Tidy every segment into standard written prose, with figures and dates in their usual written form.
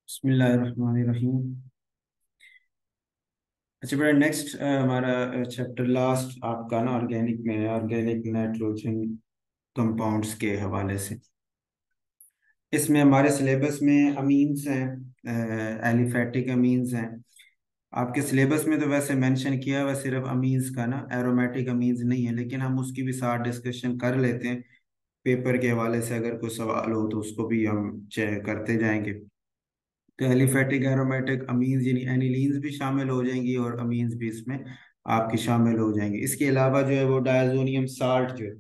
बिस्मिल्लाहिर्रहमानिर्रहीम। अच्छा बेटा, नेक्स्ट हमारा चैप्टर लास्ट आपका ना ऑर्गेनिक में है, ऑर्गेनिक नाइट्रोजन कंपाउंड्स के हवाले से। इसमें हमारे सिलेबस में अमीन्स हैं, एलिफेटिक अमीन्स हैं। आपके सिलेबस में तो वैसे मेंशन किया हुआ सिर्फ अमीन्स का ना, एरोमेटिक अमीन्स नहीं है, लेकिन हम उसकी भी साथ डिस्कशन कर लेते हैं पेपर के हवाले से। अगर कोई सवाल हो तो उसको भी हम चेक करते जाएंगे। तो एलिफेटिक एरोमेटिक अमीन्स यानी एनिलीन्स भी शामिल हो जाएंगी और अमीन्स भी इसमें आपकी शामिल हो जाएंगी। इसके अलावा जो है वो डायजोनियम साल्ट जो है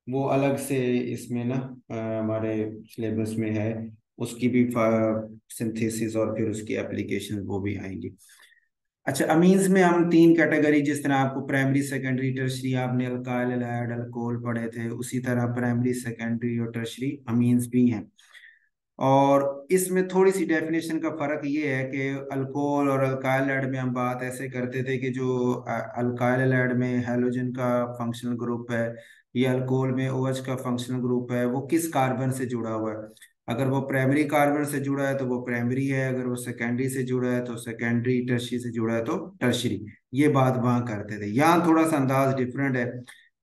वो अलग से इसमें ना हमारे सिलेबस में है। उसकी भी सिंथेसिस और फिर उसकी एप्लीकेशन वो भी आएंगी। अच्छा, अमीन्स में हम तीन कैटेगरी, जिस तरह आपको प्राइमरी सेकेंडरी टर्शरी आपने अल्काइल हैलाइड अल्कोहल पढ़े थे, उसी तरह प्राइमरी सेकेंडरी और टर्शरी अमीन्स भी हैं। और इसमें थोड़ी सी डेफिनेशन का फर्क ये है कि अल्कोहल और अल्काइल एड में हम बात ऐसे करते थे कि जो अल्काइल एड में हैलोजन का फंक्शनल ग्रुप है या अल्कोहल में OH का फंक्शनल ग्रुप है, वो किस कार्बन से जुड़ा हुआ है। अगर वो प्राइमरी कार्बन से जुड़ा है तो वो प्राइमरी है, अगर वो सेकेंडरी से जुड़ा है तो सेकेंडरी, टर्शरी से जुड़ा है तो टर्शरी। ये बात वहां करते थे। यहाँ थोड़ा सा अंदाज डिफरेंट है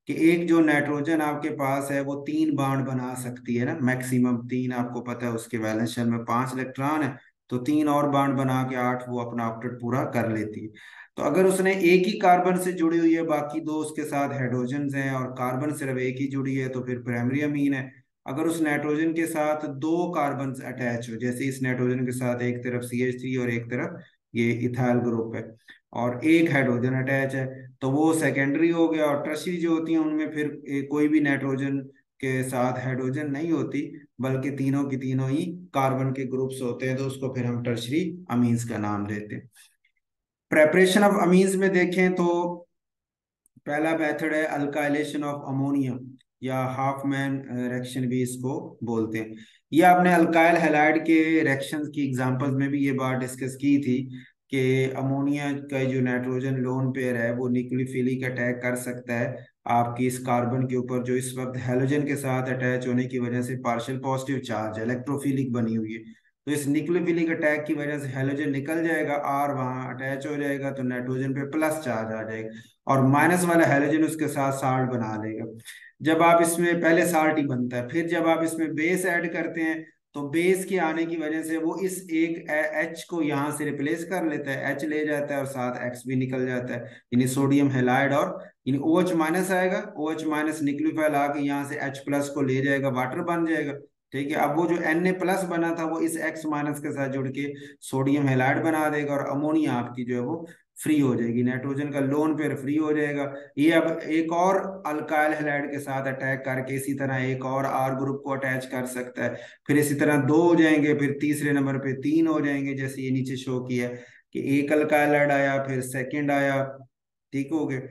कि एक जो नाइट्रोजन आपके पास है वो तीन बॉन्ड बना सकती है ना, मैक्सिमम तीन। आपको पता है उसके वैलेंस शेल में 5 इलेक्ट्रॉन है, तो तीन और बॉन्ड बना के 8 वो अपना ऑक्टेट पूरा कर लेती है। तो अगर उसने एक ही कार्बन से जुड़ी हुई है, बाकी दो उसके साथ हाइड्रोजन हैं और कार्बन सिर्फ एक ही जुड़ी है, तो फिर प्राइमरी अमीन है। अगर उस नाइट्रोजन के साथ दो कार्बन अटैच हो, जैसे इस नाइट्रोजन के साथ एक तरफ CH3 और एक तरफ ये इथाइल ग्रुप है, और एक हाइड्रोजन अटैच है, तो वो सेकेंडरी हो गया। और टर्शरी जो होती हैं उनमें फिर कोई भी नाइट्रोजन के साथ हाइड्रोजन नहीं होती, बल्कि तीनों की तीनों ही कार्बन के ग्रुप्स होते हैं, तो उसको फिर हम टर्शरी अमीन्स का नाम देते हैं। प्रेपरेशन ऑफ अमीन्स में देखें तो पहला मेथड है अल्काइलेशन ऑफ अमोनियम, या हाफमैन रिएक्शन भी इसको बोलते हैं। ये आपने अल्काइल हैलाइड के रिएक्शंस की एग्जांपल्स में भी ये बात डिस्कस की थी कि अमोनिया का जो नाइट्रोजन लोन पेयर है वो न्यूक्लियोफिलिक अटैक कर सकता है आपकी इस कार्बन के ऊपर, जो इस वक्त हैलोजन के साथ अटैच होने की वजह से पार्शियल पॉजिटिव चार्ज है, इलेक्ट्रोफिलिक बनी हुई है। तो इस न्यूक्लियोफिलिक अटैक की वजह से हैलोजन निकल जाएगा, आर वहां अटैच हो जाएगा, तो नाइट्रोजन पे प्लस चार्ज आ जाएगा और माइनस वाला हैलोजन उसके साथ साल्ट बना लेगा। जब आप इसमें पहले साल्ट ही बनता है, फिर जब आप इसमें बेस ऐड करते हैं तो बेस के आने की वजह से वो इस एक H को यहाँ से रिप्लेस कर लेता है, H ले जाता है और साथ X भी निकल जाता है, यानी सोडियम हैलाइड। और यानी OH माइनस आएगा, OH माइनस न्यूक्लियोफाइल आके यहाँ से H प्लस को ले जाएगा, वाटर बन जाएगा। ठीक है, अब वो जो Na प्लस बना था वो इस X माइनस के साथ जुड़ के सोडियम हैलाइड बना देगा और अमोनिया आपकी जो है वो फ्री हो जाएगी, नाइट्रोजन का लोन पेयर फ्री हो जाएगा। ये अब एक और अल्काइल हैलाइड के साथ अटैक करके इसी तरह एक और R ग्रुप को अटैच कर सकता है, फिर इसी तरह दो हो जाएंगे, फिर तीसरे नंबर पे तीन हो जाएंगे, जैसे ये नीचे शो किया कि एक अल्काइल हैलाइड आया, फिर सेकंड आया, ठीक हो गए,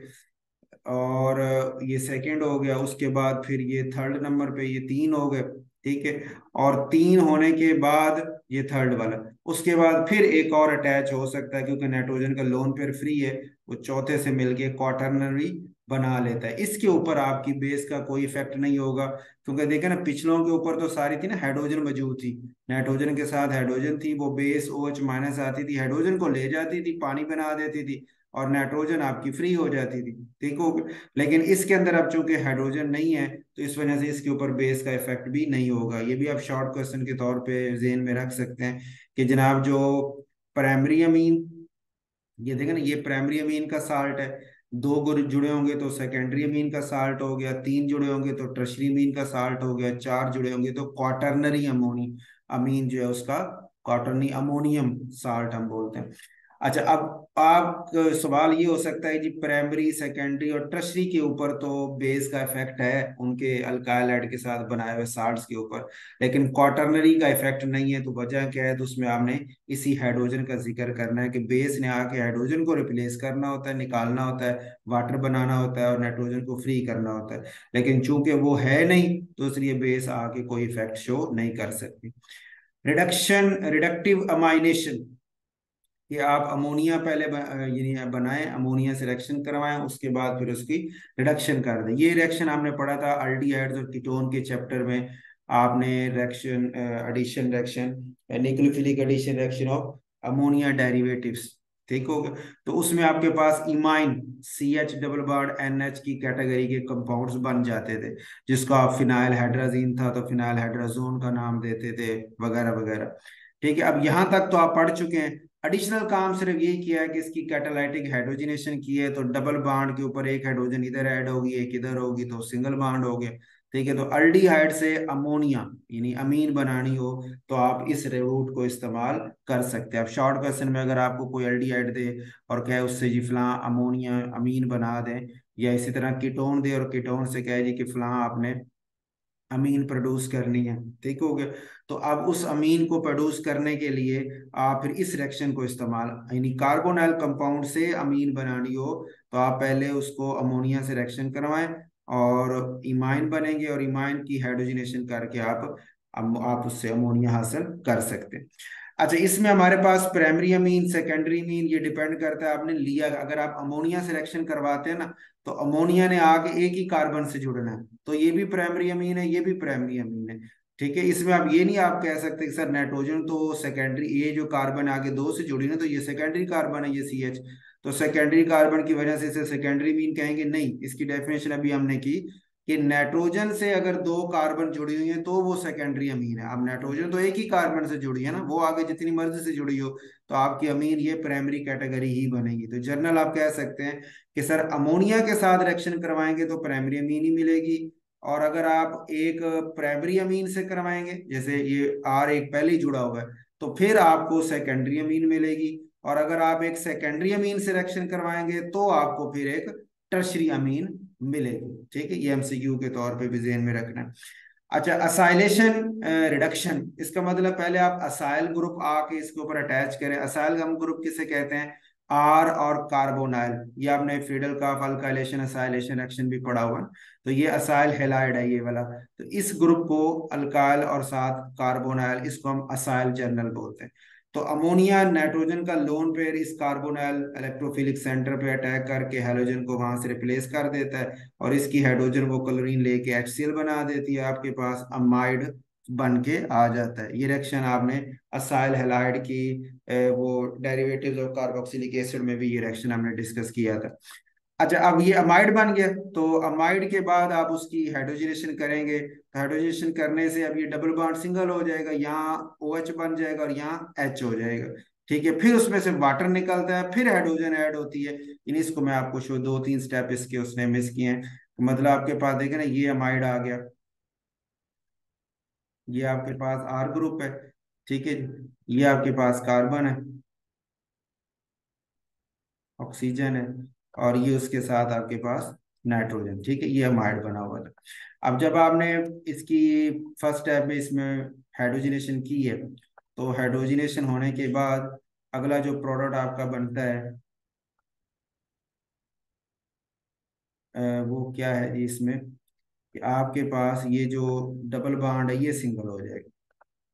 और ये सेकंड हो गया, उसके बाद फिर ये थर्ड नंबर पे ये तीन हो गए, ठीक है, और तीन होने के बाद ये थर्ड वाला, उसके बाद फिर एक और अटैच हो सकता है क्योंकि नाइट्रोजन का लोन पेयर फ्री है, वो चौथे से मिलके क्वाटरनरी बना लेता है। इसके ऊपर आपकी बेस का कोई इफेक्ट नहीं होगा, क्योंकि देखे ना पिछलों के ऊपर तो सारी थी ना हाइड्रोजन मौजूद थी, नाइट्रोजन के साथ हाइड्रोजन थी, वो बेस OH माइनस आती थी, हाइड्रोजन को ले जाती थी, पानी बना देती थी और नाइट्रोजन आपकी फ्री हो जाती थी, ठीक हो। लेकिन इसके अंदर अब चूंकि हाइड्रोजन नहीं है तो इस वजह से इसके ऊपर बेस का इफेक्ट भी नहीं होगा। ये भी आप शॉर्ट क्वेश्चन के तौर पे जेन में रख सकते हैं कि जनाब जो प्राइमरी अमीन, ये देखें ना, ये प्राइमरी अमीन का साल्ट है, दो ग्रुप जुड़े होंगे तो सेकेंडरी अमीन का साल्ट हो गया, तीन जुड़े होंगे तो टर्शरी अमीन का साल्ट हो गया, चार जुड़े होंगे तो क्वाटरनरी अमोनी अमीन जो है उसका क्वाटरनरी अमोनियम साल्ट हम बोलते हैं। अच्छा, अब आप सवाल ये हो सकता है जी प्राइमरी सेकेंडरी और टर्शरी के ऊपर तो बेस का इफेक्ट है उनके अल्काइल हाइड के साथ बनाए हुए साल्ट्स के ऊपर, लेकिन क्वाटरनरी का इफेक्ट नहीं है। तो वजह क्या है, तो उसमें आपने इसी हाइड्रोजन का जिक्र करना है कि बेस ने आके हाइड्रोजन को रिप्लेस करना होता है, निकालना होता है, वाटर बनाना होता है और नाइट्रोजन को फ्री करना होता है, लेकिन चूंकि वो है नहीं तो इसलिए बेस आके कोई इफेक्ट शो नहीं कर सकती। रिडक्शन, रिडक्टिव अमाइनेशन, कि आप अमोनिया पहले यानी बनाएं, अमोनिया से रिएक्शन करवाएं, उसके बाद फिर उसकी रिडक्शन कर दें। ये रिएक्शन हमने पढ़ा था अल्डिहाइड्स और कीटोन के चैप्टर में, आपने reaction, addition reaction, nucleophilic addition reaction of ammonia derivatives, ठीक हो गया। तो उसमें आपके पास imine CH double bond NH की कैटेगरी के कंपाउंड्स बन जाते थे, जिसको आप फिनाइल हाइड्राजीन था तो फिनाइल हाइड्राजोन का नाम देते थे, वगैरह वगैरह। ठीक है, अब यहाँ तक तो आप पढ़ चुके हैं। एडिशनल काम सिर्फ यही किया है कि इसकी कैटालाइटिक हाइड्रोजनेशन की है, तो डबल बॉन्ड के ऊपर एक हाइड्रोजन इधर ऐड होगी, एक इधर होगी, तो सिंगल बॉन्ड हो गया। ठीक है, तो अल्डिहाइड से अमोनिया यानी अमीन बनानी हो तो आप इस रूट को इस्तेमाल कर सकते हैं। अब शॉर्ट क्वेश्चन में अगर आपको कोई अल्डिहाइड दे और कहे उससे जी फलां अमोनिया अमीन बना दें, या इसी तरह कीटोन दे और कीटोन से कहे जी कि फलां आपने अमीन प्रोड्यूस करनी है, ठीक हो गया। तो अब उस अमीन को प्रोड्यूस करने के लिए आप फिर इस रिएक्शन को इस्तेमाल, यानी कार्बोनाइल कंपाउंड से अमीन बनानी हो तो आप पहले उसको अमोनिया से रिएक्शन करवाएं और इमाइन बनेंगे, और इमाइन की हाइड्रोजनेशन करके आप उससे अमोनिया हासिल कर सकते हैं। अच्छा, इसमें हमारे पास प्राइमरी अमीन, सेकेंडरी अमीन, ये डिपेंड करता है आपने लिया। अगर आप अमोनिया से रिएक्शन करवाते हैं ना, तो अमोनिया ने आगे एक ही कार्बन से जुड़ना है, तो ये भी प्राइमरी अमीन है, ये भी प्राइमरी अमीन है। ठीक है, इसमें आप ये नहीं आप कह सकते कि सर नाइट्रोजन तो सेकेंडरी, ये जो कार्बन आगे दो से जुड़ी ना तो ये सेकेंडरी कार्बन है, ये CH, तो सेकेंडरी कार्बन की वजह से इसे सेकेंडरी अमीन कहेंगे। नहीं, इसकी डेफिनेशन अभी हमने की कि नाइट्रोजन से अगर दो कार्बन जुड़ी हुई है तो वो सेकेंडरी अमीन है। अब नाइट्रोजन तो एक ही कार्बन से जुड़ी है ना, वो आगे जितनी मर्जी से जुड़ी हो तो आपकी अमीन ये प्राइमरी कैटेगरी ही बनेगी। तो जनरल आप कह सकते हैं कि सर अमोनिया के साथ रिएक्शन करवाएंगे तो प्राइमरी अमीन ही मिलेगी, और अगर आप एक प्राइमरी अमीन से करवाएंगे, जैसे ये R एक पहले ही जुड़ा हुआ है, तो फिर आपको सेकेंडरी अमीन मिलेगी, और अगर आप एक सेकेंडरी अमीन से रिएक्शन करवाएंगे तो आपको फिर एक टर्शरी अमीन मिलेगी। ठीक है, ये MCQ के तौर पे भी ध्यान में रखना है। अच्छा, असाइलेशन रिडक्शन, इसका मतलब पहले आप असाइल ग्रुप आके इसके ऊपर अटैच करें। असाइल हम ग्रुप किसे कहते हैं? आर और कार्बोनाइल, ये आपने फ्रीडल का अल्काइलेशन असाइलेशन एक्शन भी पढ़ा हुआ है। तो ये असाइल हेलाइड है ये वाला, तो इस ग्रुप को अल्काइल और साथ कार्बोनाइल, इसको हम असाइल जर्नल बोलते हैं। तो अमोनिया नाइट्रोजन का लोन पेयर इस कार्बोनाइल इलेक्ट्रोफिलिक सेंटर पे अटैक करके हैलोजन को वहां से रिप्लेस कर देता है, और इसकी हाइड्रोजन वो क्लोरीन लेके HCl बना देती है, आपके पास अमाइड बन के आ जाता है। ये रिएक्शन आपने असाइल हैलाइड की वो डेरिवेटिव्स ऑफ कार्बोक्सिलिक एसिड में भी ये रिएक्शन हमने डिस्कस किया था। अच्छा, अब ये अमाइड बन गया, तो अमाइड के बाद आप उसकी हाइड्रोजनेशन करेंगे, तो हाइड्रोजनेशन करने से अब ये डबल बॉन्ड सिंगल हो जाएगा, यहाँ OH बन जाएगा और यहाँ H हो जाएगा। ठीक है, फिर उसमें से वाटर निकलता है, फिर हाइड्रोजन ऐड होती है। इन इसको मैं आपको शो, दो तीन स्टेप इसके उसने मिस किए हैं। मतलब आपके पास देखे ना, ये अमाइड आ गया, ये आपके पास R ग्रुप है, ठीक है, ये आपके पास कार्बन है, ऑक्सीजन है, और ये उसके साथ आपके पास नाइट्रोजन। ठीक है, ये अमाइड बना हुआ था। अब जब आपने इसकी फर्स्ट स्टेप में इसमें हाइड्रोजनेशन की है, तो हाइड्रोजनेशन होने के बाद अगला जो प्रोडक्ट आपका बनता है वो क्या है जी इसमें, कि आपके पास ये जो डबल बॉन्ड है ये सिंगल हो जाएगा।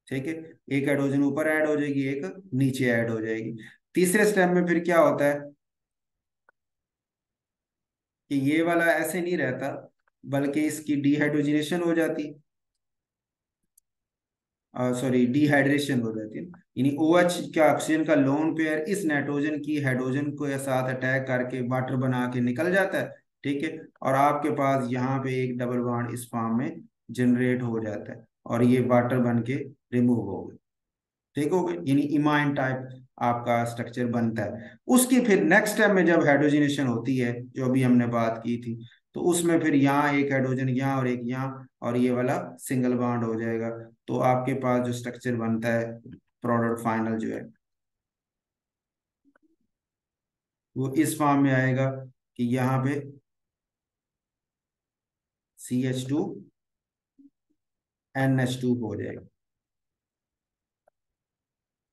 ठीक है, एक हाइड्रोजन ऊपर ऐड हो जाएगी, एक नीचे ऐड हो जाएगी। तीसरे स्टेप में फिर क्या होता है कि ये वाला ऐसे नहीं रहता, बल्कि इसकी डिहाइड्रोजनेशन हो जाती, सॉरी डिहाइड्रेशन हो जाती है। यानी OH का ऑक्सीजन का लोन पेयर इस नाइट्रोजन की हाइड्रोजन को साथ अटैक करके वाटर बना के निकल जाता है। ठीक है, और आपके पास यहाँ पे एक डबल बॉन्ड इस फॉर्म में जनरेट हो जाता है, और ये वाटर बन के रिमूव हो गए। ठीक हो गए, यानी इमाइन टाइप आपका स्ट्रक्चर बनता है। उसकी फिर नेक्स्ट स्टेप में जब हाइड्रोजनेशन होती है, जो अभी हमने बात की थी, तो उसमें फिर यहाँ एक हाइड्रोजन यहाँ और एक यहाँ, और ये वाला सिंगल बॉन्ड हो जाएगा। तो आपके पास जो स्ट्रक्चर बनता है प्रोडक्ट फाइनल जो है वो इस फॉर्म में आएगा कि यहाँ पे CH2NH2 हो जाएगा।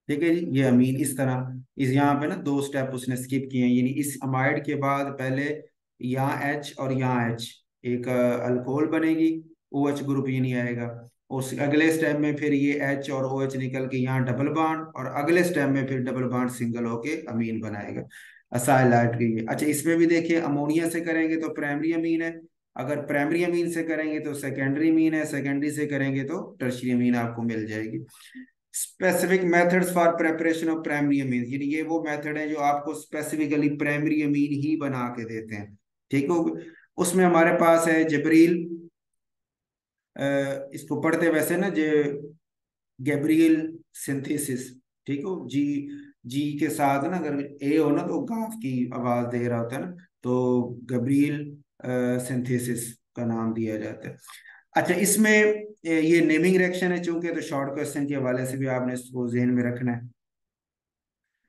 ठीक है जी, ये अमीन इस तरह, इस यहाँ पे ना दो स्टेप उसने स्किप किए हैं, यानी इस अमाइड के बाद पहले यहाँ H और यहाँ H, एक अल्कोहल बनेगी, OH ग्रुप ये नहीं आएगा। उस अगले स्टेप में फिर ये H और OH निकल के यहाँ डबल बॉन्ड, और अगले स्टेप में फिर डबल बॉन्ड सिंगल होके अमीन बनाएगा। असाइलाइट की, अच्छा इसमें भी देखिए अमोनिया से करेंगे तो प्राइमरी अमीन है, अगर प्राइमरी अमीन से करेंगे तो सेकेंडरी अमीन है, सेकेंडरी से करेंगे तो टर्शियरी अमीन आपको मिल जाएगी। Specific methods for preparation of primary amine, यानी ये वो मेथड है जो आपको स्पेसिफिकली प्राइमरी अमीन ही बना के देते हैं। ठीक हो, उसमें हमारे पास है जबरील, इसको पढ़ते वैसे ना, जो गैब्रियल सिंथेसिस। ठीक हो, जी, जी के साथ ना अगर ए हो ना तो गाफ की आवाज दे रहा होता है ना, तो गैब्रियल सिंथेसिस का नाम दिया जाता है। अच्छा, इसमें ये नेमिंग रिएक्शन है चूंकि, तो शॉर्ट क्वेश्चन के हवाले से भी आपने इसको जहन में रखना है।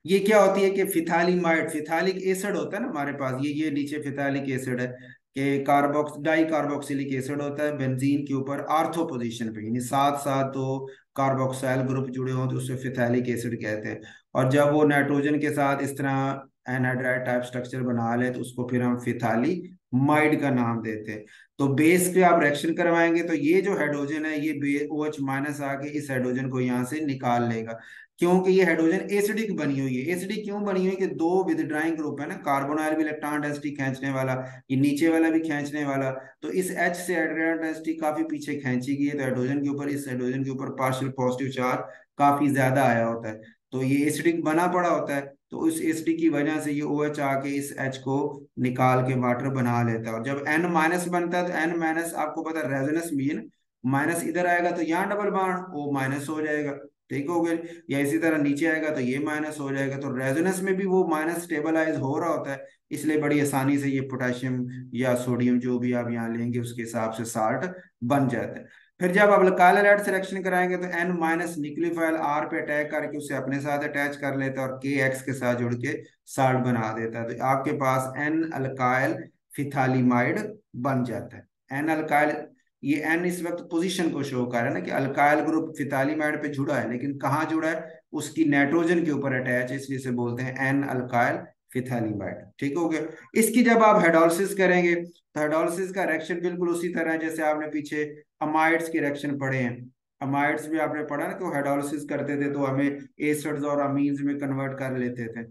ये क्या होती है कि फिथालिमाइड, फिथालिक एसिड होता है ना हमारे पास, ये नीचे फिथालिक एसिड है कि कार्बोक्स डाई कार्बोक्सिलिक एसिड होता है बेंजीन के ऊपर आर्थो पोजीशन पे, यानी साथ साथ दो कार्बोक्साइल ग्रुप जुड़े हों तो उसे फिथालिक एसिड कहते हैं। और जब वो नाइट्रोजन के साथ इस तरह एनहाइड्राइड टाइप स्ट्रक्चर बना ले तो उसको फिर हम फिथालीमाइड का नाम देते हैं। तो बेस पे आप रिएक्शन करवाएंगे तो ये जो हाइड्रोजन है ये OH माइनस आके इस हाइड्रोजन को यहाँ से निकाल लेगा, क्योंकि ये हाइड्रोजन एसिडिक बनी हुई है। एसिडिक क्यों बनी हुई है कि दो विदड्राइंग ग्रुप है ना, कार्बोनाइल भी इलेक्ट्रॉन डेंसिटी खींचने वाला, ये नीचे वाला भी खींचने वाला, तो इस H से इलेक्ट्रॉन डेंसिटी काफी पीछे खींची गई है, तो हाइड्रोजन के ऊपर, इस हाइड्रोजन के ऊपर पार्शियल पॉजिटिव चार्ज काफी ज्यादा आया होता है, तो ये एसिडिक बना पड़ा होता है। तो उस एसिडिक की वजह से ये OH आके इस H को निकाल के वाटर बना लेता है। और जब N माइनस बनता है तो N माइनस आपको पता है रेजोनेंस मीन, माइनस इधर आएगा तो यहाँ डबल बॉन्ड O माइनस हो जाएगा। ठीक हो गया, या इसी तरह नीचे आएगा तो ये माइनस हो जाएगा, तो रेजोनेंस में भी वो माइनस स्टेबलाइज हो रहा होता है, इसलिए बड़ी आसानी से ये पोटेशियम या सोडियम जो भी आप यहाँ लेंगे उसके हिसाब से साल्ट बन जाता है। फिर जब आप अल्काइल हैलाइड सिलेक्शन कराएंगे तो N माइनस न्यूक्लियोफाइल R पे अटैक करके उसे अपने साथ अटैच कर लेता है और KX के साथ जुड़ के साल्ट बना देता है, तो आपके पास N अल्काइल फिथालिमाइड बन जाता है। N अल्काइल, ये एन इस वक्त पोजीशन को शो कर रहा है ना कि अल्काइल ग्रुप फिथालिमाइड पे जुड़ा है, लेकिन कहाँ जुड़ा है, उसकी नाइट्रोजन के ऊपर अटैच है, इसलिए से बोलते हैं एन अल्काइल फिथालिमाइड। ठीक हो गया। इसकी जब आप हाइड्रोलिसिस करेंगे तो हाइड्रोलिसिस का रिएक्शन बिल्कुल उसी तरह है जैसे आपने पीछे अमाइड्स के रिएक्शन पढ़े हैं। अमाइड्स भी आपने पढ़ा ना कि हाइड्रोलिसिस करते थे तो हमें एसिड्स और अमीन्स में कन्वर्ट कर लेते थे।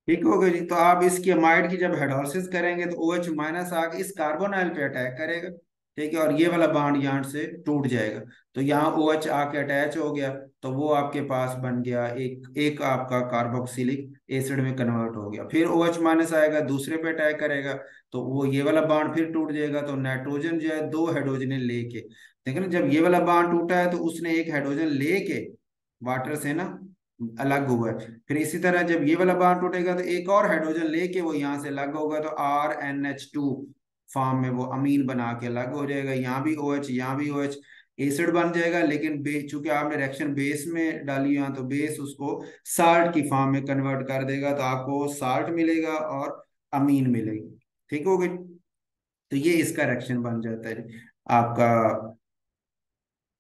ठीक हो गया जी। तो आप इसकी अमाइड की जब हाइड्रोलिसिस करेंगे तो OH माइनस आके इस कार्बोनाइल पे अटैक करेगा। ठीक है, और ये वाला बॉन्ड यहाँ से टूट जाएगा, तो यहाँ OH आके अटैच हो गया, तो वो आपके पास बन गया एक एक आपका कार्बोक्सिलिक एसिड में कन्वर्ट हो गया। फिर OH माइनस आएगा दूसरे पे अटैक करेगा, तो वो ये वाला बॉन्ड फिर टूट जाएगा, तो नाइट्रोजन जो है दो हाइड्रोजन लेके, देखो ना, जब ये वाला बॉन्ड टूटा है तो उसने एक हाइड्रोजन लेके वाटर से ना अलग हुआ है, फिर इसी तरह जब ये वाला बॉन्ड टूटेगा तो एक और हाइड्रोजन लेके वो यहाँ से अलग होगा, तो RNH2 फॉर्म में वो अमीन बना के अलग हो जाएगा। यहाँ भी OH, यहाँ भी OH, एसिड बन जाएगा, लेकिन चूंकि आपने रिएक्शन बेस में डाली यहाँ, तो बेस उसको साल्ट की फॉर्म में कन्वर्ट कर देगा, तो आपको साल्ट मिलेगा और अमीन मिलेगी। ठीक हो गई, तो ये इसका रिएक्शन बन जाता है आपका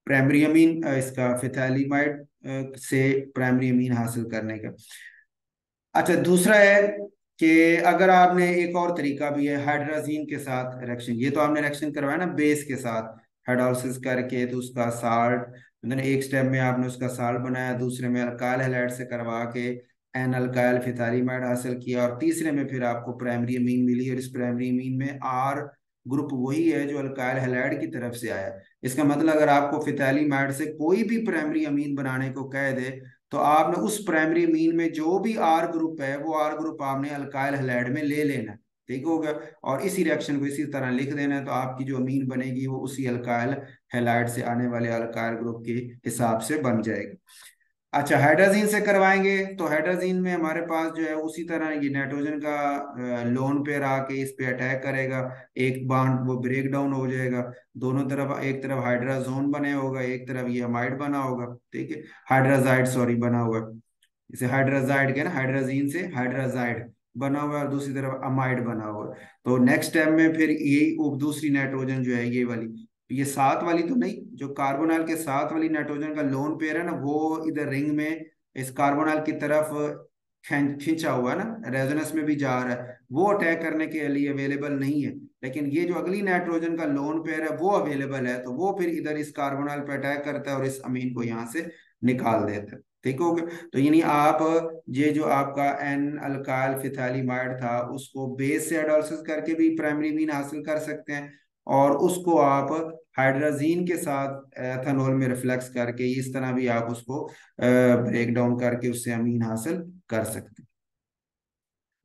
प्राइमरी अमीन, इसका फिथाइलिमाइड से प्राइमरी अमीन हासिल करने का। अच्छा, दूसरा है कि अगर आपने, एक और तरीका भी है हाइड्राजीन के साथ रिएक्शन, ये तो आपने रिएक्शन करवाया ना बेस के साथ हाइड्रोलिसिस करके, तो उसका साल्ट, मतलब एक स्टेप में आपने उसका साल्ट बनाया, दूसरे में अल्काइल हैलाइड से करवा के एन अल्काइल फिथाइलिमाइड हासिल किया, और तीसरे में फिर आपको प्राइमरी अमीन मिली, और इस प्राइमरी अमीन में R ग्रुप वही है जो अल्काइल हैलाइड की तरफ से आया। इसका मतलब अगर आपको फिथाइलिमाइड से कोई भी प्राइमरी अमीन बनाने को कह दे तो आपने उस प्राइमरी मीन में जो भी R ग्रुप है वो R ग्रुप आपने अल्काइल हैलाइड में ले लेना है। ठीक हो गया, और इसी रिएक्शन को इसी तरह लिख देना है, तो आपकी जो अमीन बनेगी वो उसी अल्काइल हैलाइड से आने वाले अल्काइल ग्रुप के हिसाब से बन जाएगी। अच्छा, हाइड्रोजीन से करवाएंगे तो हाइड्रोजीन में हमारे पास जो है उसी तरह ये नाइट्रोजन का लोन पेयर आके इस पे अटैक करेगा, एक बॉन्ड वो ब्रेक डाउन हो जाएगा, दोनों तरफ, एक तरफ हाइड्राजोन बने होगा, एक तरफ ये अमाइड बना होगा। ठीक है, हाइड्राजाइड सॉरी बना हुआ है, इसे हाइड्राजाइड के ना, हाइड्राजीन से हाइड्राजाइड बना हुआ है और दूसरी तरफ अमाइड बना हुआ है। तो नेक्स्ट स्टेप में फिर यही दूसरी नाइट्रोजन जो है ये वाली, ये साथ वाली तो नहीं, जो कार्बोनाइल के साथ वाली नाइट्रोजन का लोन पेयर है ना, वो इधर रिंग में इस कार्बोनाइल की तरफ खींचा हुआ है ना, रेजोनेंस में भी जा रहा है, वो अटैक करने के लिए अवेलेबल नहीं है, लेकिन ये जो अगली नाइट्रोजन का लोन पेयर है वो अवेलेबल है, तो वो फिर इधर इस कार्बोनाइल पे अटैक करता है और इस अमीन को यहाँ से निकाल देता है। ठीक हो गया। तो यानी आप ये जो आपका एन अल्काइल फिथाइलिमाइड था उसको बेस से हाइड्रोलिसिस करके भी प्राइमरी मीन हासिल कर सकते हैं, और उसको आप हाइड्राजीन के साथ एथेनॉल में रिफ्लेक्स करके इस तरह भी आप उसको ब्रेक डाउन करके उससे अमीन हासिल कर सकते हैं।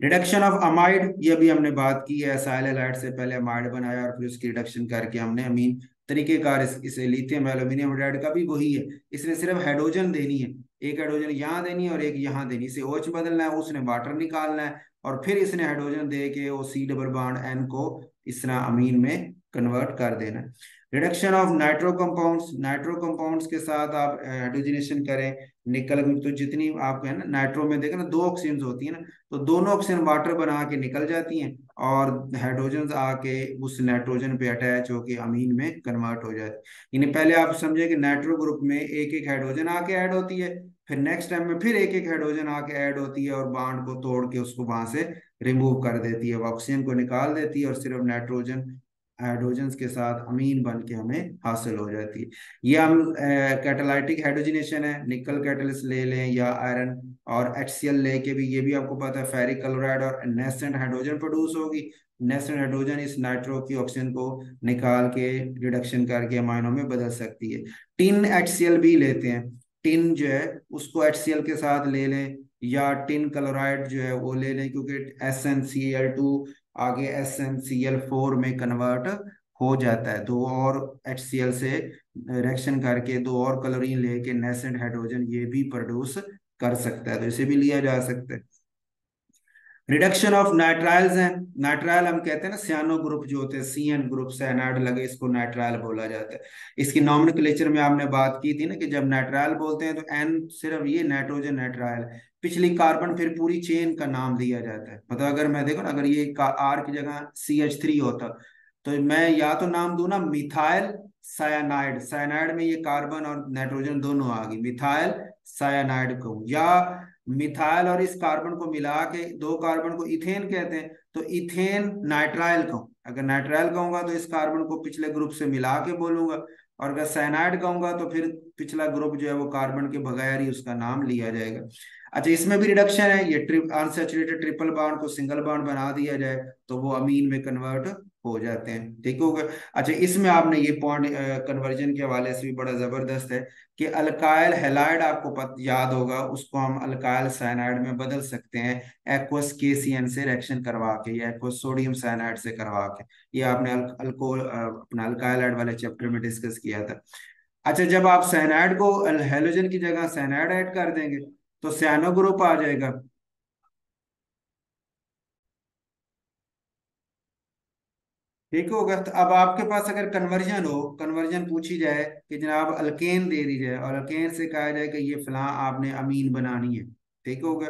रिडक्शन ऑफ अमाइड, ये भी हमने बात की है, साइल हैलाइड से पहले अमाइड बनाया और फिर उसकी रिडक्शन करके हमने अमीन तरीकेकार इसे लिथियम एल्यूमिनियम हाइड्राइड का भी वही है। इसने सिर्फ हाइड्रोजन देनी है, एक हाइड्रोजन यहाँ देनी है और एक यहाँ देनी है, इसे OH बदलना है, उसने वाटर निकालना है, और फिर इसने हाइड्रोजन दे के वो C डबल बॉन्ड N को इस तरह अमीन में कन्वर्ट कर देना है। Reduction of nitro compounds, nitro compounds के साथ आप हाइड्रोजनेशन करें निकल, तो जितनी आपको है ना नाइट्रो में देखो ना दो ऑक्सीजन होती है ना, तो दोनों ऑक्सीजन वाटर बना के निकल जाती हैं और हाइड्रोजन आके उस नाइट्रोजन पे अटैच होके अमीन में कन्वर्ट हो जाती है। यानी पहले आप समझे कि नाइट्रो ग्रुप में एक एक हाइड्रोजन आके ऐड होती है, फिर नेक्स्ट टाइम में फिर एक एक हाइड्रोजन आके ऐड होती है और बॉन्ड को तोड़ के उसको वहां से रिमूव कर देती है, ऑक्सीजन को निकाल देती है और सिर्फ नाइट्रोजन हाइड्रोजन के साथ अमीन बन के हमें हासिल हो जाती है। ये हम कैटालाइटिक हाइड्रोजनेशन है, निकल कैटलिस्ट ले लें या आयरन और HCl लेके भी, ये भी आपको पता है फेरिक क्लोराइड और नेसेंट हाइड्रोजन प्रोड्यूस होगी। नेसेंट हाइड्रोजन इस नाइट्रो की ऑक्सीजन को निकाल के रिडक्शन करके अमाइनों में बदल सकती है। टिन HCl भी लेते हैं, टिन जो है उसको HCl के साथ ले लें, या टिन क्लोराइड जो है वो ले लें, क्योंकि SnCl2 आगे SnCl4 में कन्वर्ट हो जाता है। दो और HCl से रिएक्शन करके दो और क्लोरीन लेके नेसेंट हाइड्रोजन ये भी प्रोड्यूस कर सकता है, तो इसे भी लिया जा सकता है। रिडक्शन ऑफ नाइट्राइल्स हैं, नाइट्राइल हम कहते हैं ना सियानो ग्रुप जो होते हैं, CN ग्रुप साइनाइड लगे इसको नाइट्राइल बोला जाता है। इसकी नॉमेनक्लेचर में आपने बात की थी ना कि जब नाइट्राइल बोलते हैं तो N सिर्फ ये नाइट्रोजन नाइट्राइल, पिछली कार्बन फिर पूरी चेन का नाम दिया जाता है। मतलब अगर मैं देखो ना, अगर ये R की जगह CH3 होता तो मैं या तो नाम दूं ना मिथाइल सायानाइड, सायानाइड में ये कार्बन और नाइट्रोजन दोनों आ गई, मिथाइल सायानाइड कहूँ, या मिथाइल और इस कार्बन को मिला के दो कार्बन को इथेन कहते हैं तो इथेन नाइट्राइल कहूँ। अगर नाइट्राइल कहूंगा तो इस कार्बन को पिछले ग्रुप से मिला के बोलूंगा, और अगर साइनाइड कहूंगा तो फिर पिछला ग्रुप जो है वो कार्बन के बगैर ही उसका नाम लिया जाएगा। अच्छा, इसमें भी रिडक्शन है, ये अनसैचुरेटेड ट्रिपल बॉन्ड को सिंगल बॉन्ड बना दिया जाए तो वो अमीन में कन्वर्ट हो जाते हैं, ठीक हो गया। अच्छा, इसमें आपने ये पॉइंट कन्वर्जन के हवाले से भी बड़ा जबरदस्त है कि अल्काइल हैलाइड आपको याद होगा, उसको हम अल्काइल साइनाइड में बदल सकते हैं एक्वस KCN से रिएक्शन करवा के या एक्वस सोडियम साइनाइड से करवा के। ये आपने अल्कोहल अपना अल्काइल हाइड वाले चैप्टर में डिस्कस किया था। अच्छा, जब आप साइनाइड को हेलोजन की जगह साइनाइड ऐड कर देंगे तो साइनो ग्रुप आ जाएगा, ठीक होगा। तो अब आपके पास अगर कन्वर्जन हो, कन्वर्जन पूछी जाए कि जनाब अल्केन दे दी जाए और अल्केन से कहा जाए कि ये फलां आपने अमीन बनानी है, ठीक होगा।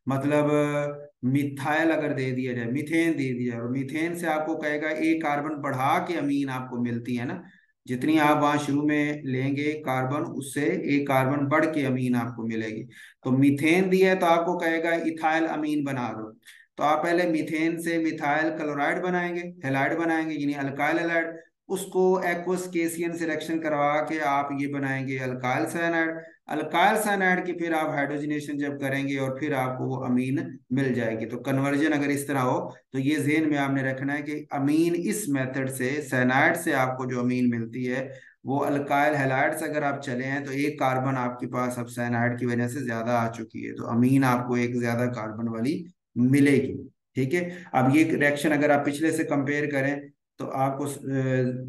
मतलब मिथाइल अगर दे दिया जाए, मीथेन दे दिया जाए और मीथेन से आपको कहेगा एक कार्बन बढ़ा के अमीन आपको मिलती है ना, जितनी आप वहां शुरू में लेंगे कार्बन उससे एक कार्बन बढ़ के अमीन आपको मिलेगी। तो मीथेन दिया है तो आपको कहेगा इथाइल अमीन बना दो, तो आप पहले मीथेन से मिथाइल क्लोराइड बनाएंगे, हेलाइड बनाएंगे यानी अल्काइल हेलाइड, उसको एक्वस KCN से रिएक्शन करवा के आप ये बनाएंगे अल्काइल साइनाइड। अल्काइल साइनाइड की फिर आप हाइड्रोजनेशन जब करेंगे और फिर आपको वो अमीन मिल जाएगी। तो कन्वर्जन अगर इस तरह हो तो ये ज़हन में आपने रखना है कि अमीन इस मेथड से साइनाइड से आपको जो अमीन मिलती है वो अल्काइल हैलाइड से अगर आप चले हैं तो एक कार्बन आपके पास अब साइनाइड की वजह से ज्यादा आ चुकी है, तो अमीन आपको एक ज्यादा कार्बन वाली मिलेगी, ठीक है। अब ये रिएक्शन अगर आप पिछले से कंपेयर करें तो आपको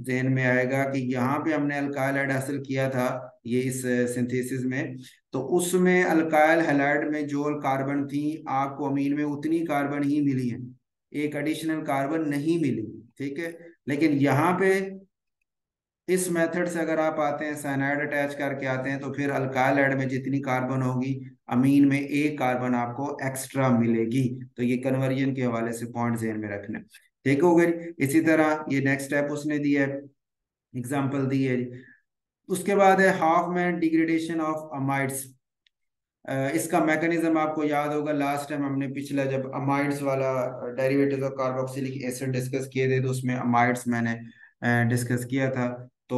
जहन में आएगा कि यहाँ पे हमने अल्काइल हाइड हासिल किया था ये इस सिंथेसिस में, तो उसमें अल्काइल हैलाइड में जो कार्बन थी आपको अमीन में उतनी कार्बन ही मिली है, एक एडिशनल कार्बन नहीं मिली, ठीक है। लेकिन यहाँ पे इस मेथड से अगर आप आते हैं साइनाइड अटैच करके आते हैं तो फिर अल्काइल हाइड में जितनी कार्बन होगी अमीन में एक कार्बन आपको एक्स्ट्रा मिलेगी। तो ये कन्वर्जन के हवाले से पॉइंट ध्यान में रखना, ठीक हो गई। इसी तरह ये नेक्स्ट स्टेप उसने दिया है, एग्जांपल दी है जी। उसके बाद है हाफमैन डिग्रेडेशन ऑफ अमाइड्स। इसका मैकेनिज्म आपको याद होगा, लास्ट टाइम हमने पिछला जब अमाइड्स वाला derivative of carboxylic acid discuss किए थे तो उसमें अमाइड्स मैंने डिस्कस किया था। तो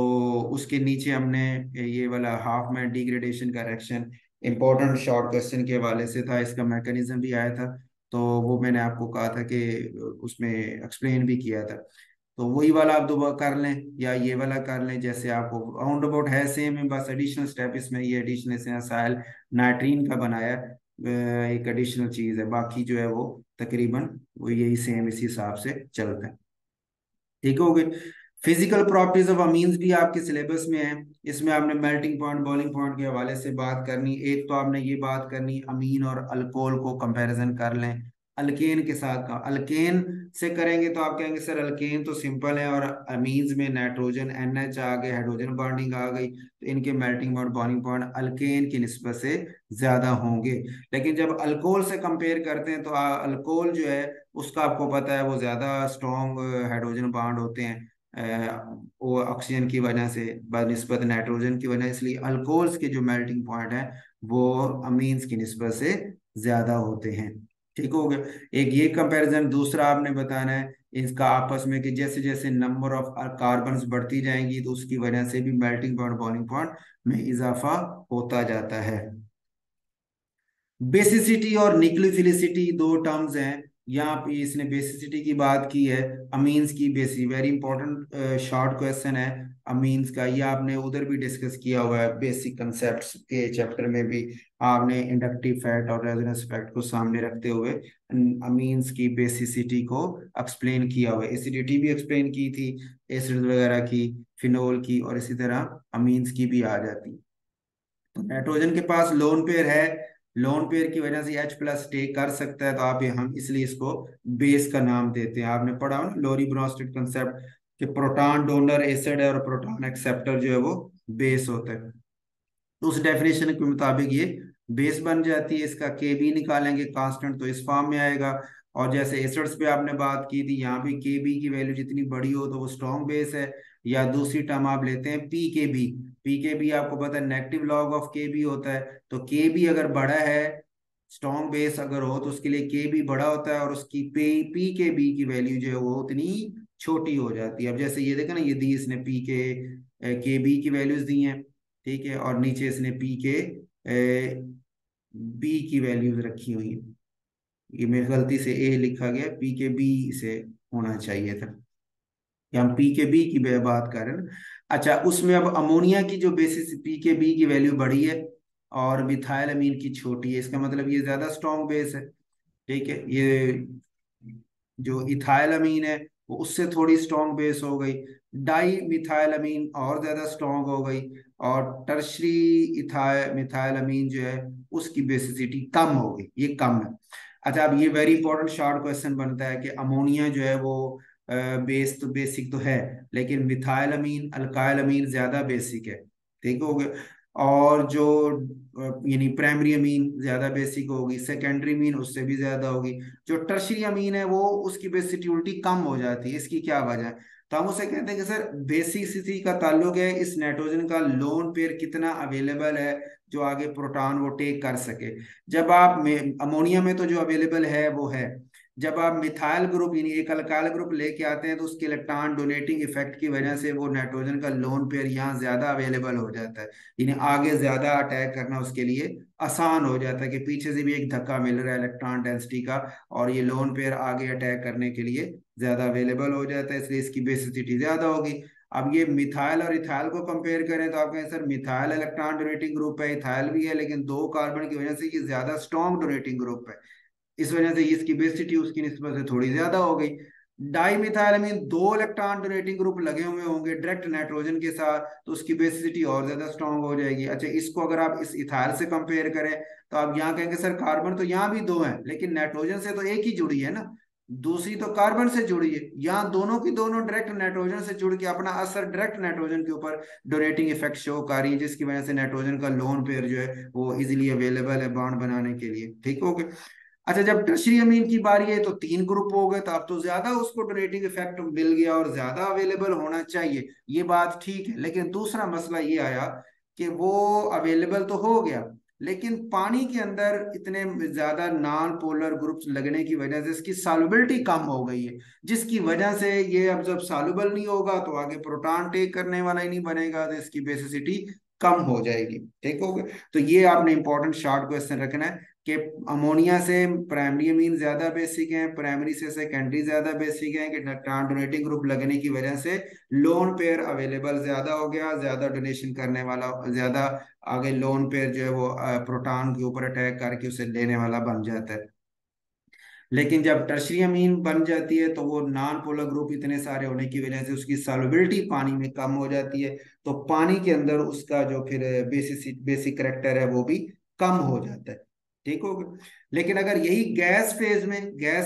उसके नीचे हमने ये वाला हाफ मैन डिग्रेडेशन का रिएक्शन इम्पोर्टेंट शॉर्ट क्वेश्चन के हवाले से था, इसका मैकेनिज्म भी आया था, तो वो मैंने आपको कहा था कि उसमें एक्सप्लेन भी किया था। तो वही वाला आप दोबारा कर लें या ये वाला कर लें, जैसे आपको राउंड अबाउट है सेम है, बस एडिशनल स्टेप इसमें ये एडिशनल से साइल नाइट्रीन का बनाया एक एडिशनल चीज है, बाकी जो है वो तकरीबन वो यही सेम इसी हिसाब से चलता है। ठीक हो गए। फिजिकल प्रॉपर्टीज ऑफ अमीन्स भी आपके सिलेबस में है, इसमें आपने मेल्टिंग पॉइंट बॉइलिंग पॉइंट के हवाले से बात करनी। एक तो आपने ये बात करनी अमीन और अल्कोहल को कंपैरिजन कर लें अल्केन के साथ का। अल्केन से करेंगे तो आप कहेंगे सर अल्केन तो सिंपल है और अमीन्स में नाइट्रोजन NH आ गए, हाइड्रोजन बॉन्डिंग आ गई, तो इनके melting point boiling point alkane की निस्बत से ज्यादा होंगे। लेकिन जब अल्कोहल से कंपेयर करते हैं तो अल्कोहल जो है उसका आपको पता है वो ज्यादा स्ट्रॉन्ग हाइड्रोजन बॉन्ड होते हैं वो ऑक्सीजन की वजह से बनिस्बत नाइट्रोजन की वजह, इसलिए अल्कोहल्स के जो मेल्टिंग पॉइंट है वो अमीन्स की निस्बत से ज्यादा होते हैं। ठीक हो गया। एक ये कंपैरिजन। दूसरा आपने बताना है इसका आपस में कि जैसे जैसे नंबर ऑफ कार्बन्स बढ़ती जाएंगी तो उसकी वजह से भी मेल्टिंग पॉइंट बॉइलिंग पॉइंट में इजाफा होता जाता है। बेसिसिटी और न्यूक्लियोफिलिसिटी दो टर्म्स हैं। यहाँ पे इसने बेसिसिटी की बात की है, अमीन्स की basis, very important short question है अमीन्स का। ये आपने उधर भी डिस्कस किया हुआ है बेसिक कंसेप्ट्स के चैप्टर में भी, आपने इंडक्टिव फैक्ट और रेजोनेंस फैक्ट को सामने रखते हुए अमीन्स की बेसिसिटी को एक्सप्लेन किया हुआ है। एसिडिटी भी एक्सप्लेन की थी, एसिड वगैरह की, फिनोल की, और इसी तरह अमीन्स की भी आ जाती। तो नाइट्रोजन के पास लोन पेयर है, लोन पेयर की वजह से H+ टेक कर सकता है, तो आप हम इसलिए इसको बेस का नाम देते हैं। आपने पढ़ा हो ना लोरी ब्रोस्टेड कंसेप्ट कि प्रोटॉन डोनर एसिड है और प्रोटॉन एक्सेप्टर जो है वो बेस होता है। तो उस डेफिनेशन के मुताबिक ये बेस बन जाती है। इसका के बी निकालेंगे कांस्टेंट तो इस फॉर्म में आएगा। और जैसे एसिड्स पे आपने बात की थी, यहाँ भी के बी की वैल्यू जितनी बड़ी हो तो वो स्ट्रॉन्ग बेस है। या दूसरी टर्म आप लेते हैं पी के बी। पी के बी आपको पता है नेगेटिव लॉग ऑफ के बी होता है, तो के बी अगर बड़ा है, स्ट्रॉन्ग बेस अगर हो तो उसके लिए के बी बड़ा होता है और उसकी पी के बी की वैल्यू जो है वो उतनी छोटी हो जाती है। अब जैसे ये देखा ना, ये दी इसने के बी की वैल्यूज दी हैं, ठीक है, और नीचे इसने पी के बी की वैल्यूज रखी हुई है। ये मेरी गलती से ए लिखा गया, पी के बी से होना चाहिए था, या हम पी के बी की बात कर रहे हैं ना। अच्छा, उसमें अब अमोनिया की जो बेसिस पी के बी की वैल्यू बड़ी है और मिथाइल अमीन की छोटी है, इसका मतलब ये ज्यादा स्ट्रॉन्ग बेस है। ठीक है, ये जो इथाइल अमीन है वो उससे थोड़ी स्ट्रॉन्ग बेस हो गई, डाई मिथाइल अमीन और ज्यादा स्ट्रॉन्ग हो गई, और टर्शरी इथाइल मिथाइल अमीन जो है उसकी बेसिसिटी कम हो गई, ये कम है। अच्छा, अब ये वेरी इंपॉर्टेंट शॉर्ट क्वेश्चन बनता है कि अमोनिया जो है वो बेस तो बेसिक तो है, लेकिन मिथाइल अमीन अल्काइल अमीन ज्यादा बेसिक है। ठीक हो गया। और जो यानी प्राइमरी अमीन ज्यादा बेसिक होगी, सेकेंडरी अमीन उससे भी ज्यादा होगी, जो टर्शियरी अमीन है वो उसकी बेसिसिटी कम हो जाती है। इसकी क्या वजह है? तो हम उसे कहते हैं कि सर बेसिसिटी का ताल्लुक है इस नाइट्रोजन का लोन पेयर कितना अवेलेबल है जो आगे प्रोटॉन वो टेक कर सके। जब आप अमोनिया में तो जो अवेलेबल है वो है, जब आप मिथाइल ग्रुप यानी एक अल्काइल ग्रुप लेके आते हैं तो उसके इलेक्ट्रॉन डोनेटिंग इफेक्ट की वजह से वो नाइट्रोजन का लोन पेयर यहाँ ज्यादा अवेलेबल हो जाता है, यानी आगे ज्यादा अटैक करना उसके लिए आसान हो जाता है कि पीछे से भी एक धक्का मिल रहा है इलेक्ट्रॉन डेंसिटी का, और ये लोन पेयर आगे अटैक करने के लिए ज्यादा अवेलेबल हो जाता है, इसलिए इसकी बेसिसिटी ज्यादा होगी। अब ये मिथाइल और इथाइल को कंपेयर करें तो आप कहें sir methyl electron donating group है, इथाइल भी है, लेकिन दो कार्बन की वजह से ये ज्यादा स्ट्रॉन्ग डोनेटिंग ग्रुप है, इस वजह से इसकी बेसिसिटी उसकी निस्बत से थोड़ी ज्यादा हो गई। डाई मिथाइलमीन दो इलेक्ट्रॉन डोनेटिंग ग्रुप लगे हुए होंगे डायरेक्ट नाइट्रोजन के साथ, तो उसकी बेसिसिटी और ज्यादा स्ट्रांग हो जाएगी। अच्छा, इसको अगर आप इस इथाइल से कंपेयर करें तो आप यहाँ कहेंगे सर कार्बन तो यहाँ भी दो हैं लेकिन नाइट्रोजन से तो एक ही जुड़ी है ना, दूसरी तो कार्बन से जुड़ी है। यहाँ दोनों की दोनों डायरेक्ट नाइट्रोजन से जुड़ के अपना असर डायरेक्ट नाइट्रोजन के ऊपर डोनेटिंग इफेक्ट शो कर रही है, जिसकी वजह से नाइट्रोजन का लोन पेयर जो है वो इजिली अवेलेबल है बॉन्ड बनाने के लिए। ठीक हो गया। अच्छा, जब टर्शियरी अमीन की बारी है तो तीन ग्रुप हो गए, तो अब तो ज्यादा उसको डोनेटिंग इफेक्ट मिल गया और ज्यादा अवेलेबल होना चाहिए, ये बात ठीक है। लेकिन दूसरा मसला ये आया कि वो अवेलेबल तो हो गया लेकिन पानी के अंदर इतने ज्यादा नॉन पोलर ग्रुप्स लगने की वजह से इसकी सॉल्युबिलिटी कम हो गई है, जिसकी वजह से ये अब जब सॉल्युबल नहीं होगा तो आगे प्रोटॉन टेक करने वाला ही नहीं बनेगा, तो इसकी बेसिसिटी कम हो जाएगी। ठीक हो गया। तो ये आपने इंपॉर्टेंट शॉर्ट क्वेश्चन रखना है कि अमोनिया से प्राइमरी अमीन ज्यादा बेसिक है, प्राइमरी से सेकेंडरी ज्यादा बेसिक है, कि इलेक्ट्रॉन डोनेटिंग ग्रुप लगने की वजह से लोन पेयर अवेलेबल ज्यादा हो गया, ज्यादा डोनेशन करने वाला ज्यादा आगे लोन पेयर जो है वो प्रोटॉन के ऊपर अटैक करके उसे लेने वाला बन जाता है। लेकिन जब टर्शरी अमीन बन जाती है तो वो नॉन पोलर ग्रुप इतने सारे होने की वजह से उसकी सॉल्युबिलिटी पानी में कम हो जाती है, तो पानी के अंदर उसका जो फिर बेसिक करेक्टर है वो भी कम हो जाता है। ठीक हो गया। लेकिन अगर यही गैस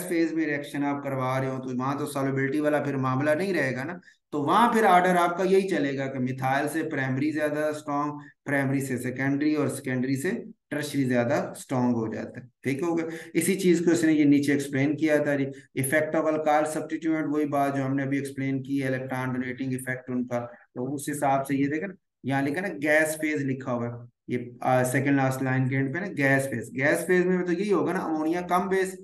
फेज में रिएक्शन आप करवा रहे हो तो वहां तो सॉल्युबिलिटी वाला फिर मामला नहीं रहेगा ना। तो वहां फिर ऑर्डर आपका यही चलेगा कि मिथाइल से प्राइमरी ज्यादा स्ट्रॉन्ग, प्राइमरी से सेकेंडरी, और सेकेंडरी से टर्शरी ज्यादा स्ट्रॉन्ग हो जाता है। ठीक हो गया। इसी चीज को उसने ये नीचे एक्सप्लेन किया था। इफेक्ट ऑफ अल्काइल सब्स्टिट्यूएंट, वही बात जो हमने अभी एक्सप्लेन की है, इलेक्ट्रॉन डोनेटिंग इफेक्ट उनका। तो उस हिसाब से ये देखा ना, यहाँ लिखा ना गैस फेज लिखा हुआ है, ये सेकंड लास्ट लाइन के एंड पे ना गैस फेज में तो यही होगा ना, अमोनिया कम बेस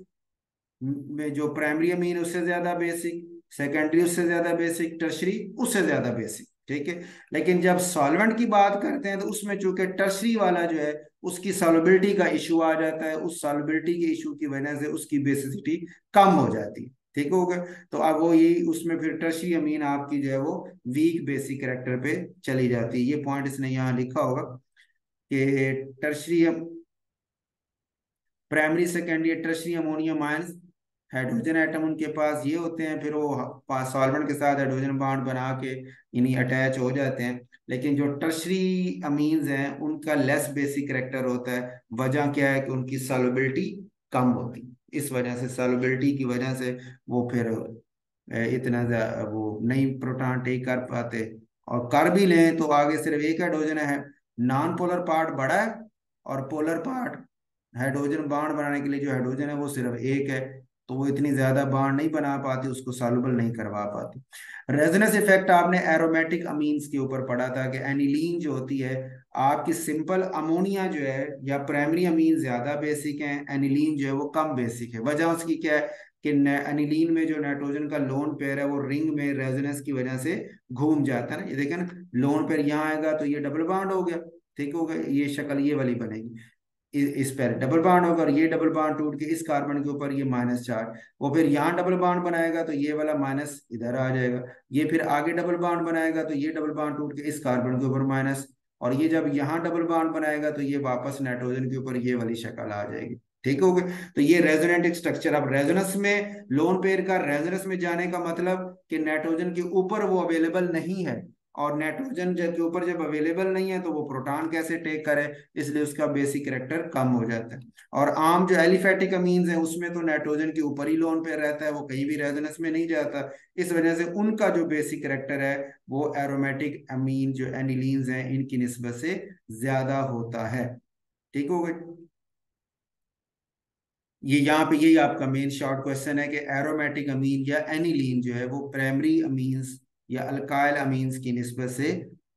में, जो प्राइमरी अमीन उससे ज्यादा बेसिक, सेकेंडरी उससे ज्यादा बेसिक, टर्शरी उससे ज्यादा बेसिक। ठीक है। लेकिन जब सॉल्वेंट की बात करते हैं तो उसमें चूंकि टर्शरी वाला जो है उसकी सॉल्युबिलिटी का इशू आ जाता है, उस सॉल्युबिलिटी के इशू की वजह से उसकी बेसिसिटी कम हो जाती है। ठीक हो गया। तो अब वो यही उसमें फिर टर्शरी अमीन आपकी जो है वो वीक बेसिक कैरेक्टर पे चली जाती है। ये पॉइंट इसने यहाँ लिखा होगा कि tertiary primary secondary tertiary ammonium ions hydrogen atom उनके पास ये होते हैं, फिर वो सॉल्वेंट के साथ हाइड्रोजन बॉन्ड बना के इन्हीं अटैच हो जाते हैं। लेकिन जो टर्शरी अमीन्स हैं उनका लेस बेसिक करेक्टर होता है। वजह क्या है कि उनकी सॉल्युबिलिटी कम होती है। इस वजह से सॉल्युबिलिटी की वजह से वो फिर वो नहीं प्रोटॉन टेक कर पाते, और कर भी लें तो आगे सिर्फ एक हाइड्रोजन है, नॉन पोलर पार्ट बड़ा है, और पोलर पार्ट हाइड्रोजन बॉन्ड बनाने के लिए जो हाइड्रोजन है वो सिर्फ एक है, तो वो इतनी ज्यादा बॉन्ड नहीं बना पाती, उसको सॉल्युबल नहीं करवा पाती। रेजोनेंस इफेक्ट आपने एरोमेटिक अमीन्स के ऊपर पढ़ा था कि एनिलीन जो होती है आपकी सिंपल अमोनिया जो है, या प्राइमरी अमीन ज्यादा बेसिक है, एनिलीन जो है वो कम बेसिक है। वजह उसकी क्या है कि एनिलीन में जो नाइट्रोजन का लोन पेयर है वो रिंग में रेजोनेंस की वजह से घूम जाता है ना, ये देखें ना, लोन पेयर यहाँ आएगा तो ये डबल बॉन्ड हो गया। ठीक हो गया। ये शक्ल ये वाली बनेगी, इस पर डबल बॉन्ड होगा, और ये डबल बॉन्ड टूट के इस कार्बन के ऊपर ये -4, वो फिर यहाँ डबल बॉन्ड बनाएगा तो ये वाला माइनस इधर आ जाएगा, ये फिर आगे डबल बॉन्ड बनाएगा तो ये डबल बॉन्ड टूट के इस कार्बन के ऊपर माइनस, और ये जब यहाँ डबल बॉन्ड बनाएगा तो ये वापस नाइट्रोजन के ऊपर ये वाली शक्ल आ जाएगी। ठीक हो गया। तो ये रेजोनेंट स्ट्रक्चर। अब रेजोनेंस में लोन पेयर का रेजोनेंस में जाने का मतलब कि नाइट्रोजन के ऊपर वो अवेलेबल नहीं है, और नाइट्रोजन के ऊपर जब अवेलेबल नहीं है तो वो प्रोटॉन कैसे टेक करे, इसलिए उसका बेसिक करेक्टर कम हो जाता है। और आम जो एलिफेटिक अमीन्स हैं उसमें तो नाइट्रोजन के ऊपर ही लोन पे रहता है, वो कहीं भी रेजोनेंस में नहीं जाता, इस वजह से उनका जो बेसिक करेक्टर है वो एरोमेटिक अमीन जो एनिलीन्स हैं इनकी निस्बत से ज्यादा होता है। ठीक हो गई। ये यहाँ पे यही आपका मेन शॉर्ट क्वेश्चन है कि एरोमेटिक अमीन या एनिलीन जो है वो प्राइमरी अमीन्स या अल्काइल अमीन्स की निस्बत से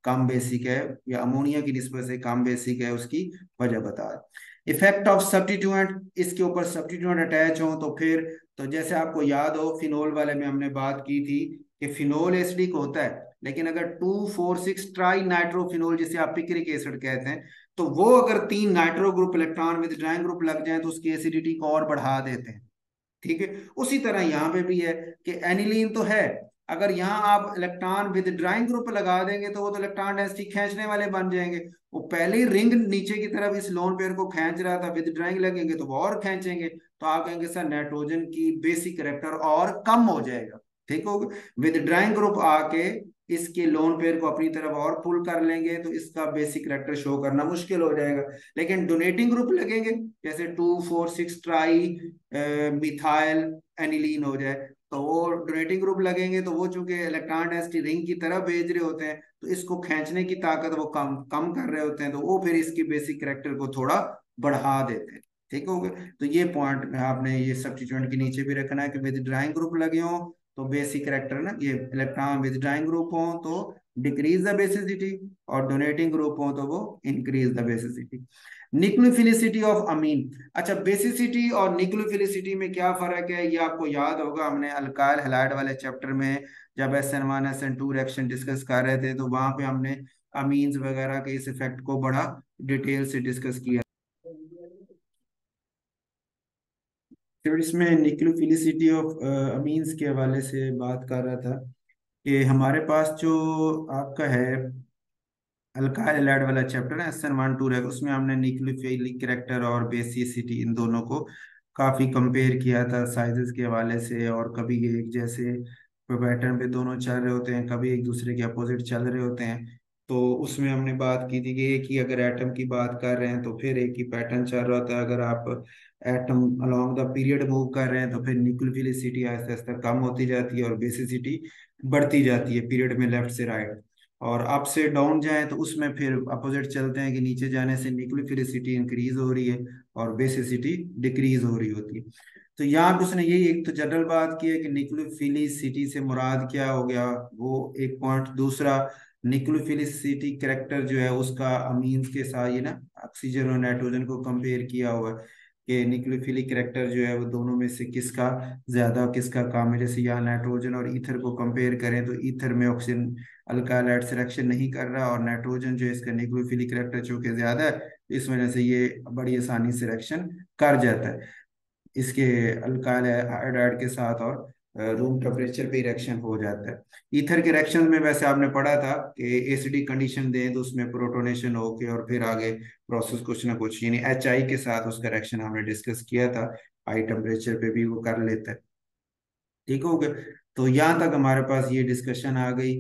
कम बेसिक है, या अमोनिया की निस्बत से कम बेसिक है, उसकी वजह बता। इफेक्ट ऑफ सब्स्टिट्यूएंट, इसके ऊपर सब्स्टिट्यूएंट अटैच हो तो फिर, तो जैसे आपको याद हो फिनोल वाले में हमने बात की थी कि फिनोल एसिडिक होता है, लेकिन अगर 2,4,6 ट्राई नाइट्रोफिनोल जिसे आप पिक्रिक एसिड कहते हैं, तो वो अगर 3 nitro group electron withdrawing group लग जाए तो उसकी एसिडिटी को और बढ़ा देते हैं। ठीक है। उसी तरह यहाँ पे भी है कि एनिलीन तो है, अगर यहाँ आप इलेक्ट्रॉन विदड्राइंग ग्रुप लगा देंगे तो वो तो इलेक्ट्रॉन डेंसिटी खींचने वाले बन जाएंगे, वो पहले ही रिंग नीचे की तरफ इस लोन पेयर को खींच रहा था, विदड्राइंग लगेंगे तो वो और खींचेंगे, तो आप कहेंगे सर नाइट्रोजन की बेसिक करेक्टर और कम हो जाएगा। ठीक होगा। विदड्राइंग ग्रुप आके इसके लोन पेयर को अपनी तरफ और पुल कर लेंगे तो इसका बेसिक करेक्टर शो करना मुश्किल हो जाएगा। लेकिन डोनेटिंग ग्रुप लगेंगे, जैसे 2,4,6 ट्राई मिथाइल एनिलीन हो जाए, तो वो डोनेटिंग ग्रुप लगेंगे तो वो चूंकि इलेक्ट्रॉन डेंसिटी रिंग की तरफ भेज रहे होते हैं तो इसको खींचने की ताकत वो कम कम कर रहे होते हैं, तो वो फिर इसकी बेसिक करेक्टर को थोड़ा बढ़ा देते हैं। ठीक हो गया। तो ये पॉइंट आपने ये सब्स्टिट्यूएंट के नीचे भी रखना है कि विदड्राइंग ग्रुप लगे हो तो बेसिक करेक्टर ना, ये इलेक्ट्रॉन विदड्राइंग ग्रुप हो तो डिक्रीज द बेसिसिटी, और डोनेटिंग ग्रुप हो तो वो increase the basicity. Nucleophilicity of amine. अच्छा, बेसिसिटी और न्यूक्लियोफिलिसिटी में क्या फर्क है ये आपको याद होगा, हमने अल्काइल हैलाइड वाले चैप्टर में जब SN1 SN2 रिएक्शन डिस्कस कर रहे थे तो वहां पे हमने अमीन्स वगैरह के इस इफेक्ट को बड़ा डिटेल से डिस्कस किया। फिर इसमें न्यूक्लियोफिलिसिटी ऑफ अमीन्स के हवाले से बात कर रहा था कि हमारे पास जो आपका है अल्काइल हैलाइड वाला चैप्टर है SN1 2 है, उसमें हमने न्यूक्लियोफिलिक कैरेक्टर और बेसिसिटी इन दोनों को काफी कंपेयर किया था साइजेस के हवाले से, और कभी ये एक जैसे पैटर्न पे दोनों चल रहे होते हैं, कभी एक दूसरे के अपोजिट चल रहे होते हैं। तो उसमें हमने बात की थी कि एक ही अगर एटम की बात कर रहे हैं तो फिर एक ही पैटर्न चल रहा होता है, अगर आप atom along the period move कर रहे हैं तो फिर न्यूक्लियोफिलिसिटी आहिस्ता आहिस्ता कम होती जाती है और बेसिसिटी बढ़ती जाती है पीरियड में लेफ्ट से राइट। और अप से डाउन जाए तो उसमें फिर अपोजिट चलते हैं कि नीचे जाने से न्यूक्लियोफिलिसिटी इंक्रीज हो रही है और बेसिसिटी डिक्रीज हो रही होती है। तो यहाँ पे उसने यही एक तो जनरल बात की है कि न्यूक्लियोफिलिसिटी से मुराद क्या हो गया, वो एक पॉइंट। दूसरा, न्यूक्लियोफिलिसिटी करेक्टर जो है उसका अमीन्स के साथ ये ना ऑक्सीजन और नाइट्रोजन को कंपेयर किया हुआ है कि न्यूक्लियोफिलिक करेक्टर जो है वो दोनों में से किसका ज्यादा किसका कम है। जैसे यहाँ नाइट्रोजन और ईथर को कंपेयर करें तो ईथर में ऑक्सीजन अल्काइल हाइड सिलेक्शन नहीं कर रहा, और नाइट्रोजन जो है इसका न्यूक्लियोफिलिक करेक्टर चूंकि ज्यादा है, इस वजह से ये बड़ी आसानी से सिलेक्शन कर जाता है इसके अल्काइल हाइड्राइड के साथ, और रूम टेम्परेचर पे रिएक्शन हो जाता है। ईथर के रिएक्शन में वैसे आपने पढ़ा था कि एसिडिक कंडीशन दें तो उसमें प्रोटोनेशन होके और फिर आगे प्रोसेस कुछ ना कुछ यानी HI के साथ उसका रिएक्शन हमने डिस्कस किया था, हाई टेम्परेचर पे भी वो कर लेता है। ठीक हो गया। तो यहाँ तक हमारे पास ये डिस्कशन आ गई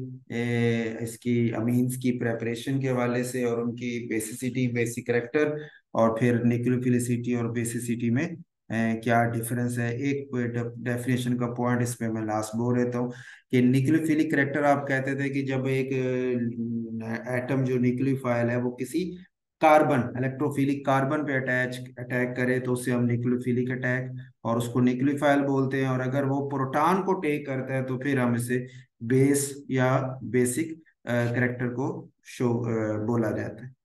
इसकी अमीन्स की प्रेपरेशन के हवाले से और उनकी बेसिसिटी बेसिक करेक्टर, और फिर न्यूक्लियोफिलिसिटी और बेसिसिटी में क्या डिफरेंस है। एक डेफिनेशन का पॉइंट इस पे मैं लास्ट बोल देता हूँ कि न्यूक्लियोफिलिक करेक्टर आप कहते थे कि जब एक एटम जो न्यूक्लियोफाइल है वो किसी कार्बन इलेक्ट्रोफिलिक कार्बन पे अटैक करे तो उसे हम न्यूक्लियोफिलिक अटैक और उसको न्यूक्लियोफाइल बोलते हैं, और अगर वो प्रोटॉन को टेक करता है तो फिर हम इसे बेस या बेसिक करेक्टर को शो बोला जाता है।